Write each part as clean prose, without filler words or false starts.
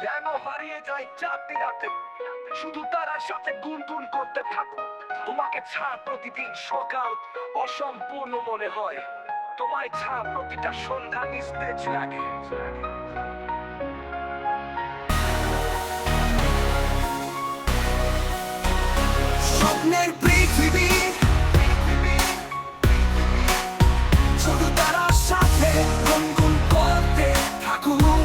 যেন হারিয়ে যায় চাঁদনি রাতে, শুধু তারার সাথে গুনগুন করতে থাকো। তোমাকে ছাড়া প্রতিদিন সকাল অসম্পূর্ণ মনে হয়, তোমায় ছাড়া প্রতিটা সন্ধ্যা নিস্তেজ লাগে। স্বপ্নের পৃথিবী, শুধু তারার সাথে গুনগুন করতে থাকুন।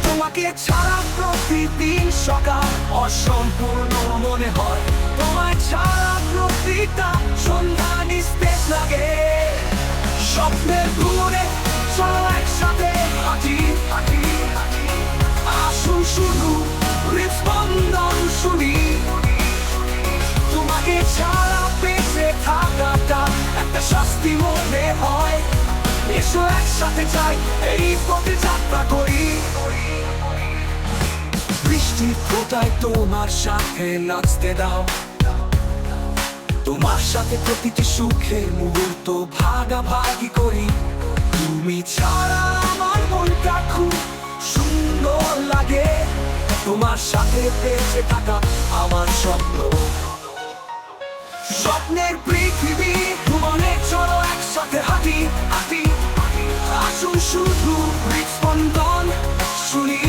তোমাকে ছাড়া প্রতিদিন সকাল অসম্পূর্ণ মনে হয়, তোমায় ছাড়া প্রতিটা সন্ধ্যা নিস্তেজ লাগে। স্বপ্নের ঘুরে চলো একসাথে হাঁটি হাঁটি হাঁটি, আসুন শুধু হৃদস্পন্দন শুনি। তোমাকে ছাড়া বেঁচে থাকাটা একটা শাস্তি মনে হয়, এসো একসাথে যাই এই পথে যাত্রা করি। বৃষ্টির ফোঁটায় তোমার সাথে নাচতে দাও, তোমার সাথে প্রতিটি সুখের মুহূর্ত ভাগাভাগি করি। তুমি ছাড়া আমার মনটা খুব সুন্দর লাগে, তোমার সাথে বেঁচে থাকা আমার স্বপ্ন। স্বপ্নের পৃথিবী ভুবনে চলো একসাথে হাঁটি হাঁটি, আসুন শুধু হৃদস্পন্দন শুনি।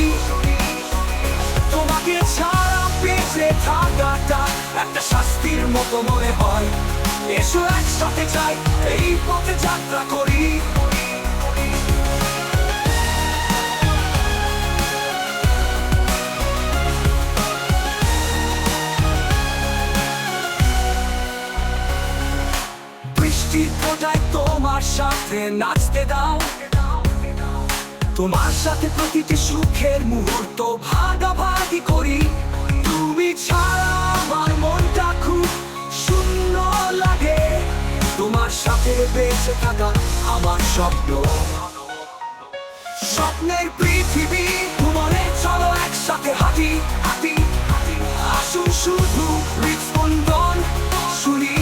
তোমাকে ছাড়া বেঁচে থাকাটা একটা শাস্তির মতো মনে হয়, এসো একসাথে যাই এই পথে যাত্রা করি। বৃষ্টির ফোঁটায় তোমার সাথে নাচতে দাও, তোমার সাথে প্রতিটি সুখের মুহূর্ত ভাগাভাগি করি। তুমি ছাড়া আমার মনটা খুব শূন্য লাগে, তোমার সাথে বেঁচে থাকা আমার স্বপ্ন। স্বপ্নের পৃথিবী ভুবনে চলো একসাথে হাঁটি হাঁটি হাঁটি, আসুন শুধু হৃদস্পন্দন শুনি।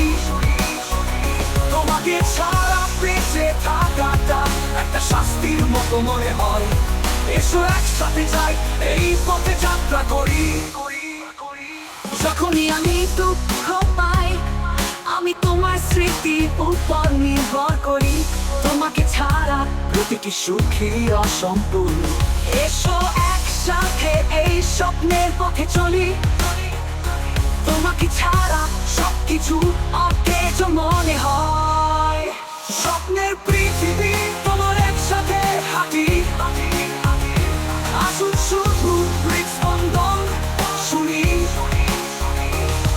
তোমাকে ছাড়া বেঁচে থাকাটা একটা শাস্তির মতো মনে হয়, এসো একসাথে যাই এই পথে যাত্রা করি। যখনই আমি দুঃখ পাই, আমি তোমার স্মৃতির উপর নির্ভর করি। তোমাকে ছাড়া প্রতিটি সুখী অসম্পূর্ণ, এসো একসাথে এই স্বপ্নের পথে চলি। তোমাকে ছাড়া সবকিছু অকেজো মনে হয়। স্বপ্নের পৃথিবী তোমার একসাথে হাঁটি হাঁটি হাঁটি, আসুন শুধু হৃদস্পন্দন শুনি।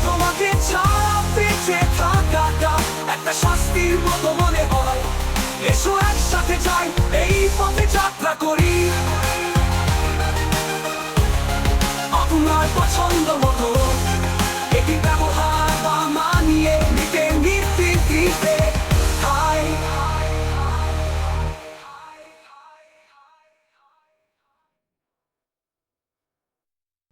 তোমাকে ছাড়া বেঁচে থাকাটা একটা শাস্তির মতো মনে হয়, এসো একসাথে যাই এই পথে যাত্রা করি।